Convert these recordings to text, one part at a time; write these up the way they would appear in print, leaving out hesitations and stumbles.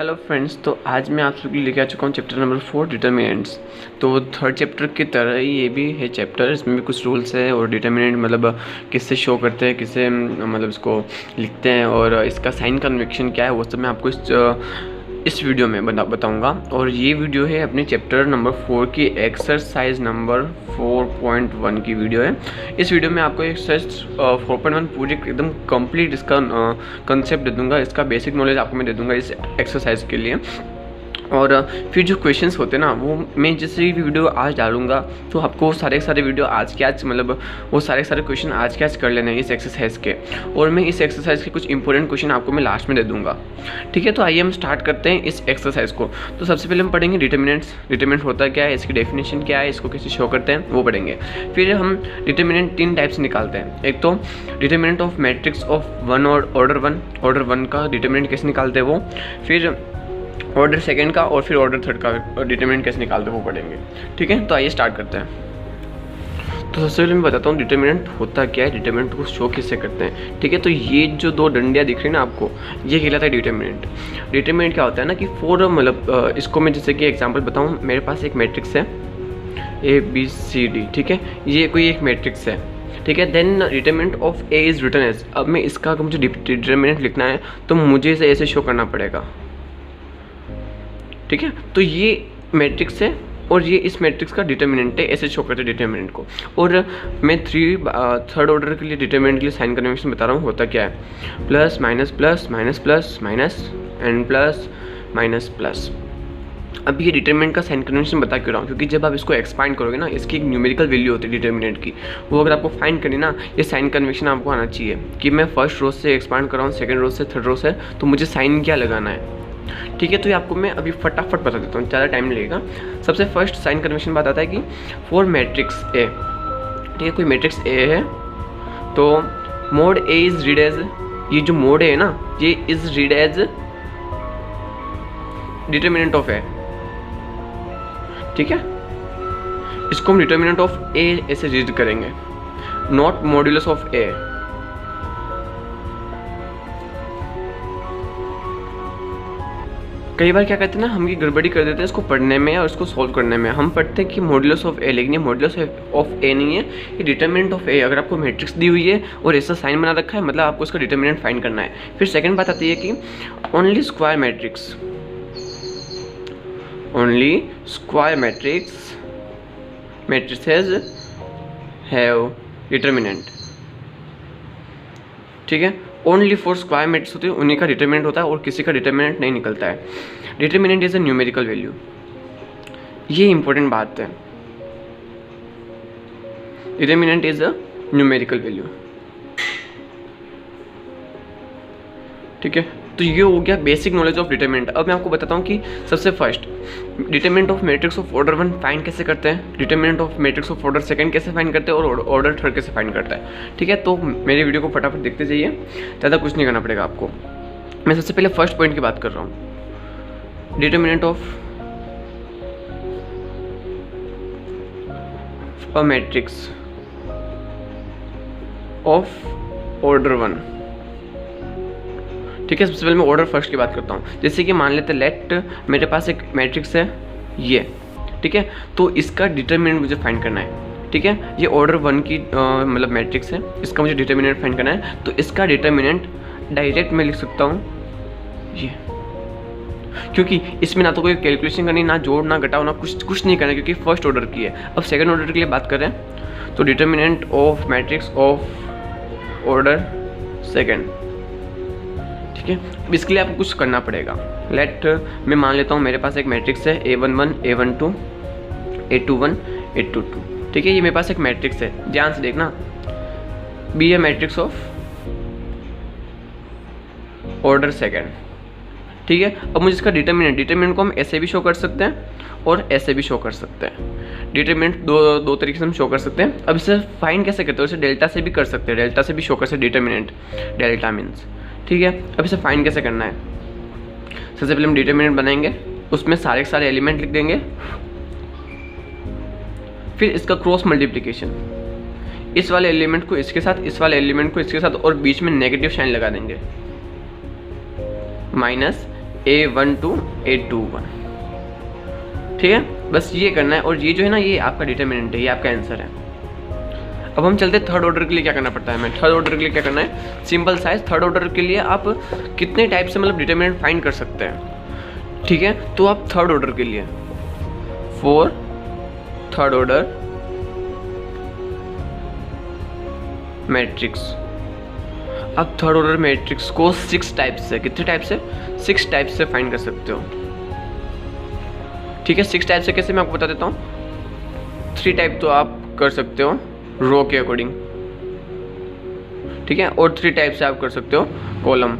Hello friends, तो आज मैं आप लोग के लिए लेके आ चुका हूँ चैप्टर नंबर 4 डिटर्मिनेंट्स। तो थर्ड चैप्टर की तरह ही ये भी है चैप्टर। इसमें भी कुछ रूल्स है और डिटर्मिनेंट मतलब किससे शो करते हैं, किससे मतलब इसको लिखते हैं और इसका साइन कन्वेक्शन क्या है वो सब मैं आपको इस वीडियो में बताऊंगा। और ये वीडियो है अपने चैप्टर नंबर 4 की एक्सरसाइज नंबर 4.1 की वीडियो है। इस वीडियो में आपको एक्सरसाइज 4.1 पूरी एकदम कंप्लीट इसका कंसेप्ट दे दूंगा, इसका बेसिक नॉलेज आपको मैं दे दूंगा इस एक्सरसाइज के लिए। और फिर जो क्वेश्चंस होते हैं ना, वो मैं जैसे भी वीडियो आज डालूंगा तो आपको सारे वीडियो आज के आज मतलब वो सारे क्वेश्चन आज के आज कर लेने हैं इस एक्सरसाइज के। और मैं इस एक्सरसाइज के कुछ इंपॉर्टेंट क्वेश्चन आपको मैं लास्ट में दे दूंगा। ठीक है, तो आइए हम स्टार्ट करते हैं इस एक्सरसाइज को। तो सबसे पहले हम पढ़ेंगे डिटर्मिनेंट्स। डिटर्मिनेंट होता क्या है, इसकी डेफिनेशन क्या है, इसको कैसे शो करते हैं वो पढ़ेंगे। फिर हम डिटर्मिनेंट 3 टाइप से निकालते हैं। एक तो determinant of matrix of one और ऑर्डर वन का डिटर्मिनेंट कैसे निकालते हैं वो, फिर ऑर्डर सेकंड का और फिर ऑर्डर थर्ड का डिटर्मिनेंट कैसे निकालते हैं वो पढ़ेंगे। ठीक है, तो आइए स्टार्ट करते हैं। तो सबसे पहले मैं बताता हूँ डिटर्मिनेंट होता क्या है, डिटर्मिनेंट को शो किससे करते हैं। ठीक है, तो ये जो 2 डंडियाँ दिख रही है ना आपको, ये कहलाता है डिटर्मिनेंट। डिटर्मिनेंट क्या होता है ना कि फोर मतलब इसको मैं जैसे कि एग्जाम्पल बताऊँ, मेरे पास एक मैट्रिक्स है ABCD। ठीक है, ये कोई एक मैट्रिक्स है। ठीक है, then determinant of A is written as. अब मैं इसका अगर मुझे डिटर्मिनेंट लिखना है तो मुझे इसे ऐसे शो करना पड़ेगा। ठीक है, तो ये मैट्रिक्स है और ये इस मैट्रिक्स का डिटर्मिनेंट है, ऐसे शो करते हैं डिटर्मिनेंट को। और मैं थर्ड ऑर्डर के लिए डिटर्मिनेंट के लिए साइन कन्वेंशन बता रहा हूँ। होता क्या है, plus minus plus minus plus minus and plus minus plus. अब ये डिटर्मिनेंट का साइन कन्वेंशन बता क्यों रहा हूँ, क्योंकि जब आप इसको एक्सपांड करोगे ना, इसकी एक न्यूमेरिकल वैल्यू होती है डिटर्मिनेंट की, वो अगर आपको फाइंड करनी ना, ये साइन कन्वेंशन आपको आना चाहिए कि मैं फर्स्ट रो से एक्सपांड कर रहा हूँ, सेकंड रो से, थर्ड रो से, तो मुझे साइन क्या लगाना है। ठीक है, तो ये आपको मैं अभी फटाफट बता देता हूँ, ज़्यादा टाइम नहीं लगेगा। सबसे फर्स्ट साइन कन्वेंशन बात आता है कि फॉर मैट्रिक्स ए। ठीक है, कोई मैट्रिक्स ए है तो mod A is read as, ये जो मोड है ना, ये is read as determinant of A. ठीक है, इसको हम डिटर्मिनेंट ऑफ ए ऐसे रीड करेंगे, नॉट मॉड्यूलस ऑफ ए। कई बार क्या कहते हैं ना, हम ये गड़बड़ी कर देते हैं इसको पढ़ने में और इसको सॉल्व करने में। हम पढ़ते हैं कि मॉड्यूलस ऑफ ए, लेकिन ये मॉड्यूलस ऑफ ए नहीं है, ये डिटर्मिनेंट ऑफ ए। अगर आपको मैट्रिक्स दी हुई है और ऐसा साइन बना रखा है, मतलब आपको इसका डिटर्मिनेंट फाइंड करना है। फिर सेकंड बात आती है कि only square matrix, only square matrices have determinant. ठीक है, ओनली फॉर स्क्वायर मैट्रिक्स होते हैं उन्हीं का डिटर्मिनेंट होता है और किसी का डिटर्मिनेंट नहीं निकलता है। Determinant is a numerical value, ये इंपॉर्टेंट बात है। Determinant is a numerical value. ठीक है, तो ये हो गया बेसिक नॉलेज ऑफ डिटर्मिनेंट। अब मैं आपको बताता हूँ कि सबसे first determinant of matrix of order 1 find कैसे करते हैं, determinant of matrix of order second कैसे फाइंड करते हैं और ऑर्डर थर्ड कैसे फाइंड करता है। ठीक है, तो मेरी वीडियो को फटाफट देखते जाइए, ज़्यादा कुछ नहीं करना पड़ेगा आपको। मैं सबसे पहले फर्स्ट पॉइंट की बात कर रहा हूँ, determinant of a matrix of order 1। ठीक है, सबसे पहले मैं ऑर्डर फर्स्ट की बात करता हूँ। जैसे कि मान लेते लेट मेरे पास एक मैट्रिक्स है ये। ठीक है, तो इसका डिटर्मिनेंट मुझे फाइंड करना है। ठीक है, ये ऑर्डर 1 की मतलब मैट्रिक्स है, इसका मुझे डिटर्मिनेंट फाइंड करना है। तो इसका डिटर्मिनेंट डायरेक्ट मैं लिख सकता हूँ ये, क्योंकि इसमें ना तो कोई कैलकुलेशन करनी, ना जोड़ ना घटाओ, ना कुछ नहीं करना, क्योंकि फर्स्ट ऑर्डर की है। अब सेकंड ऑर्डर के लिए बात करें तो determinant of matrix of order second. ठीक है, इसके लिए आपको कुछ करना पड़ेगा। लेट मैं मान लेता हूँ मेरे पास एक मैट्रिक्स है A11 A12 A21 A22। ठीक है, ये मेरे पास एक मैट्रिक्स है, ध्यान से देखना, B A matrix of order second. ठीक है, अब मुझे इसका डिटर्मिनेंट को हम ऐसे भी शो कर सकते हैं और ऐसे भी शो कर सकते हैं। डिटर्मिनेंट दो तरीके से हम शो कर सकते हैं। अब इसे फाइंड कैसे करते हैं, इसे डेल्टा से भी कर सकते हैं, डेल्टा से भी शो कर सकते हैं डिटर्मिनेंट, डेल्टा मीन्स। ठीक है, अब इसे फाइंड कैसे करना है, सबसे पहले हम डिटर्मिनेंट बनाएंगे, उसमें सारे एलिमेंट लिख देंगे, फिर इसका क्रॉस मल्टीप्लिकेशन, इस वाले एलिमेंट को इसके साथ, इस वाले एलिमेंट को इसके साथ, और बीच में नेगेटिव साइन लगा देंगे, माइनस A12 A21, ठीक है। बस ये करना है, और ये जो है ना, ये आपका डिटरमिनेंट है, ये आपका आंसर है। अब हम चलते हैं थर्ड ऑर्डर के लिए क्या करना पड़ता है हमें। थर्ड ऑर्डर के लिए क्या करना है, सिंपल साइज। थर्ड ऑर्डर के लिए आप कितने टाइप से मतलब डिटरमिनेंट फाइंड कर सकते हैं, ठीक है। तो आप थर्ड ऑर्डर के लिए फॉर थर्ड ऑर्डर मैट्रिक्स, आप थर्ड ऑर्डर मैट्रिक्स को 6 टाइप से, कितने टाइप से, 6 टाइप से फाइंड कर सकते हो, ठीक है। 6 टाइप से कैसे, मैं आपको बता देता हूँ। 3 टाइप तो आप कर सकते हो रो के अकॉर्डिंग, ठीक है, और 3 टाइप से आप कर सकते हो कॉलम,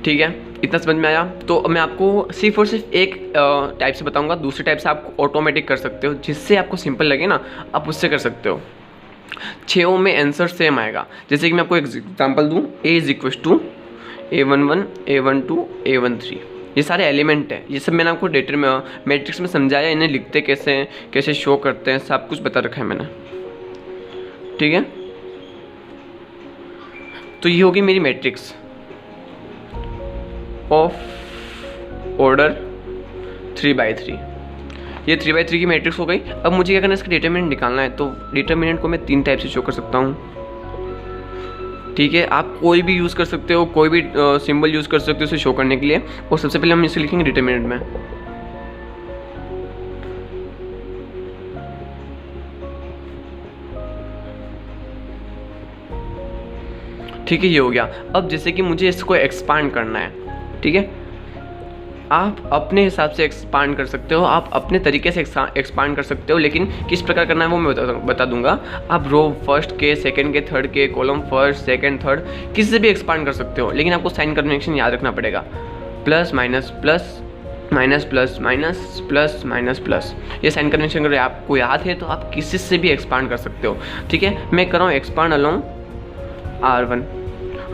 ठीक है। इतना समझ में आया। तो मैं आपको सिर्फ और सिर्फ एक टाइप से बताऊंगा, दूसरी टाइप से आप ऑटोमेटिक कर सकते हो, जिससे आपको सिंपल लगे ना, आप उससे कर सकते हो। 6 में आंसर सेम आएगा। जैसे कि मैं आपको एग्जांपल दूं, A is equal to A11 A12 A13, ये सारे एलिमेंट हैं। ये सब मैंने आपको डेटा में मैट्रिक्स में समझाया, इन्हें लिखते कैसे हैं, कैसे शो करते हैं, सब कुछ बता रखा है मैंने, ठीक है। तो ये होगी मेरी मैट्रिक्स ऑफ ऑर्डर 3×3, ये 3×3 की मैट्रिक्स हो गई। अब मुझे क्या करना है, इसका डिटरमिनेंट निकालना है। तो डिटरमिनेंट को मैं 3 टाइप से शो कर सकता हूँ, ठीक है। आप कोई भी यूज़ कर सकते हो, कोई भी सिंबल यूज़ कर सकते हो इसे शो करने के लिए। और सबसे पहले हम इसे लिखेंगे डिटरमिनेंट में, ठीक है, ये हो गया। अब जैसे कि मुझे इसको एक्सपांड करना है, ठीक है, आप अपने हिसाब से एक्सपांड कर सकते हो, आप अपने तरीके से एक्सपांड कर सकते हो, लेकिन किस प्रकार करना है वो मैं बता दूंगा। आप रो फर्स्ट के, सेकंड के, थर्ड के, कॉलम फर्स्ट सेकंड थर्ड, किसी से भी एक्सपांड कर सकते हो, लेकिन आपको साइन कन्वेंशन याद रखना पड़ेगा। Plus minus plus minus plus minus plus minus plus, ये साइन कन्वेंशन अगर आपको याद है तो आप किसी से भी एक्सपांड कर सकते हो, ठीक है। मैं कर रहा हूँ expand along R1,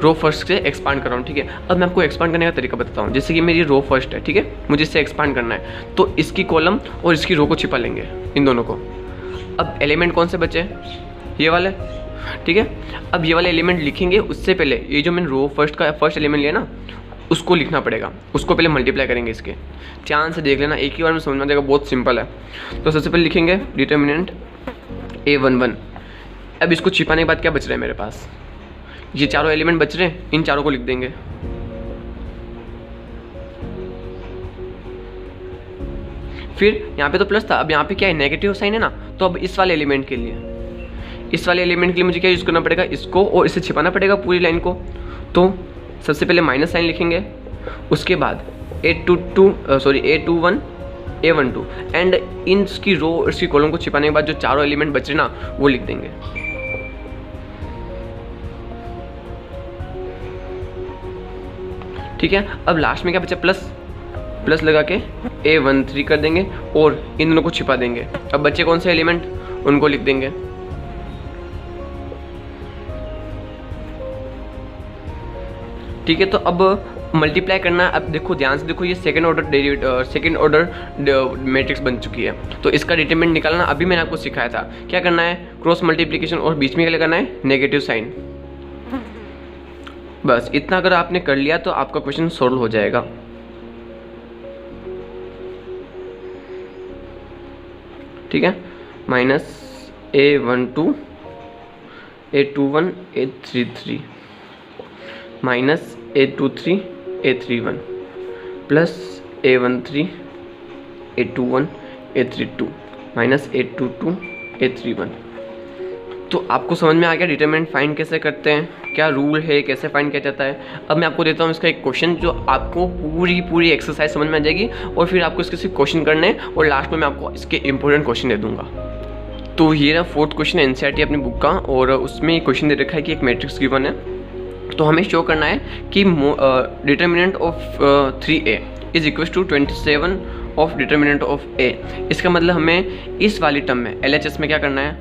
row first से एक्सपांड कर रहा हूँ, ठीक है। अब मैं आपको एक्सपांड करने का तरीका बताता हूँ। जैसे कि मेरी रो फर्स्ट है, ठीक है, मुझे इससे एक्सपांड करना है, तो इसकी कॉलम और इसकी रो को छिपा लेंगे, इन दोनों को। अब एलिमेंट कौन से बचे, ये वाले, ठीक है। अब ये वाले एलिमेंट लिखेंगे, उससे पहले ये जो मैंने रो फर्स्ट का फर्स्ट एलिमेंट लिया ना, उसको लिखना पड़ेगा, उसको पहले मल्टीप्लाई करेंगे इसके। ध्यान से देख लेना, एक ही बार में समझ में आ जाएगा, बहुत सिंपल है। तो सबसे पहले लिखेंगे डिटरमिनेंट A11। अब इसको छिपाने के बाद क्या बच रहा है मेरे पास, ये चारों एलिमेंट बच रहे हैं, इन चारों को लिख देंगे। फिर यहाँ पे तो प्लस था, अब यहाँ पे क्या है, नेगेटिव साइन है ना। तो अब इस वाले एलिमेंट के लिए, इस वाले एलिमेंट के लिए मुझे क्या यूज़ करना पड़ेगा, इसको और इसे छिपाना पड़ेगा पूरी लाइन को। तो सबसे पहले माइनस साइन लिखेंगे, उसके बाद A21 A12 एंड इनकी रो और इसकी कॉलम को छिपाने के बाद जो चारों एलिमेंट बच रहे ना, वो लिख देंगे, ठीक है। अब लास्ट में क्या बचा, प्लस प्लस लगा के A13 कर देंगे और इन दोनों को छिपा देंगे। अब बच्चे कौन से एलिमेंट, उनको लिख देंगे, ठीक है। तो अब मल्टीप्लाई करना है। अब देखो ध्यान से देखो, ये सेकंड ऑर्डर मैट्रिक्स बन चुकी है। तो इसका डिटरमिनेंट निकालना अभी मैंने आपको सिखाया था। क्या करना है, क्रॉस मल्टीप्लिकेशन और बीच में क्या लगाना है, नेगेटिव साइन। बस इतना अगर आपने कर लिया तो आपका क्वेश्चन सॉल्व हो जाएगा, ठीक है। Minus A12 A21 A33 minus A23 A31 plus A13 A21 A32 minus A22 A31। तो आपको समझ में आ गया डिटरमिनेंट फाइंड कैसे करते हैं, क्या रूल है, कैसे फाइंड किया जाता है। अब मैं आपको देता हूँ इसका एक क्वेश्चन, जो आपको पूरी एक्सरसाइज समझ में आ जाएगी, और फिर आपको इसके सिर्फ क्वेश्चन करने हैं, और लास्ट में मैं आपको इसके इंपॉर्टेंट क्वेश्चन दे दूंगा। तो ये रहा 4th क्वेश्चन NCERT अपनी बुक का, और उसमें क्वेश्चन दे रखा है कि एक मैट्रिक्स गिवन है, तो हमें शो करना है कि determinant of 3A is equal to 27 of determinant of A। इसका मतलब हमें इस वाली टर्म में LHS में क्या करना है,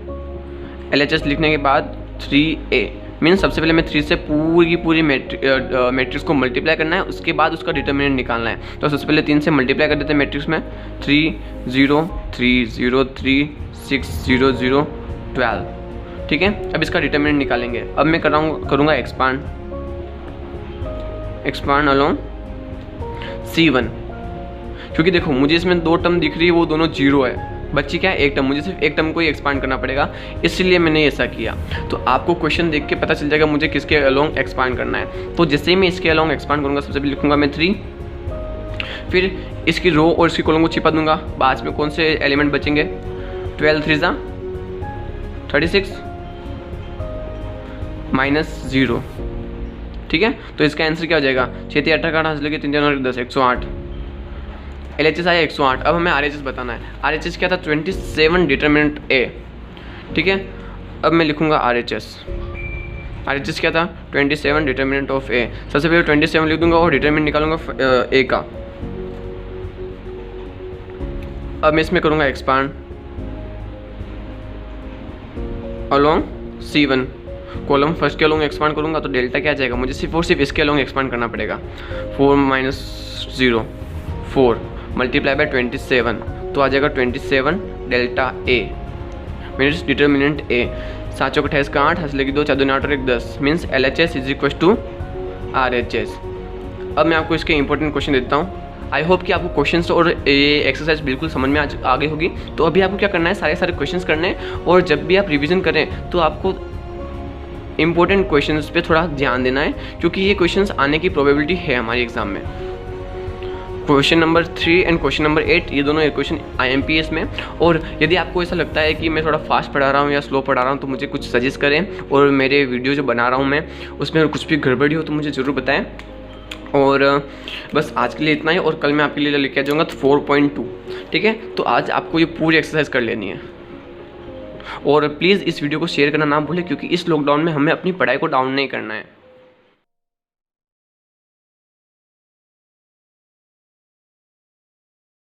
LHS लिखने के बाद 3A मीन्स सबसे पहले मैं 3 से पूरी मैट्रिक्स को मल्टीप्लाई करना है, उसके बाद उसका डिटरमिनेंट निकालना है। तो सबसे पहले 3 से मल्टीप्लाई कर देते हैं मैट्रिक्स में, 3 0 3 0 3 6 0 0 12, ठीक है। अब इसका डिटरमिनेंट निकालेंगे। अब मैं करूँगा एक्सपांड एक्सपांड अलोंग C1, क्योंकि देखो मुझे इसमें 2 टर्म दिख रही है, वो दोनों 0 है, बच्ची क्या है एक टर्म, मुझे सिर्फ एक टर्म को ही एक्सपांड करना पड़ेगा, इसलिए मैंने ऐसा किया। तो आपको क्वेश्चन देख के पता चल जाएगा मुझे किसके अलोंग एक्सपांड करना है। तो जैसे ही मैं इसके अलोंग एक्सपांड करूँगा, सबसे पहले लिखूंगा मैं 3, फिर इसकी रो और इसकी कॉलम को छिपा दूंगा। बाद में कौन से एलिमेंट बचेंगे, 12 3 36 -0, ठीक है। तो इसका आंसर क्या हो जाएगा, 6 3 18 का 3 3 और 10 108, LHS आया 108। अब हमें RHS बताना है। RHS क्या था, 27 डिटरमिनेंट A, ठीक है। अब मैं लिखूंगा RHS क्या था, 27 डिटरमिनेंट ऑफ A। सबसे पहले 27 लिख दूंगा और डिटरमिनेंट निकालूंगा A का। अब मैं इसमें करूंगा expand along C1, column first के अलोंग एक्सपांड करूंगा तो डेल्टा क्या आ जाएगा, मुझे सिर्फ और सिर्फ इसके अलोंग एक्सपांड करना पड़ेगा। 4 - 0 4 मल्टीप्लाई बाय 27, तो आ जाएगा 27 delta A means determinant A। 7 चौक 28 का 8, हंस लगी 2 4 2 8 और 1 10 means LHS is equal to RHS। अब मैं आपको इसके इंपॉर्टेंट क्वेश्चन देता हूँ। आई होप कि आपको क्वेश्चंस और ये एक्सरसाइज बिल्कुल समझ में आ गई होगी। तो अभी आपको क्या करना है, सारे क्वेश्चंस करने हैं, और जब भी आप रिवीजन करें तो आपको इंपॉर्टेंट क्वेश्चंस पे थोड़ा ध्यान देना है, क्योंकि ये क्वेश्चंस आने की प्रोबेबिलिटी है हमारे एग्जाम में। Question number 3 and question number 8 ये दोनों क्वेश्चन IMPS में। और यदि आपको ऐसा लगता है कि मैं थोड़ा फास्ट पढ़ा रहा हूँ या स्लो पढ़ा रहा हूँ तो मुझे कुछ सजेस्ट करें, और मेरे वीडियो जो बना रहा हूँ मैं उसमें कुछ भी गड़बड़ी हो तो मुझे ज़रूर बताएं। और बस आज के लिए इतना ही, और कल मैं आपके लिए लेके आ जाऊँगा 4.2, ठीक है। तो आज आपको ये पूरी एक्सरसाइज कर लेनी है, और प्लीज़ इस वीडियो को शेयर करना ना भूलें, क्योंकि इस लॉकडाउन में हमें अपनी पढ़ाई को डाउन नहीं करना है।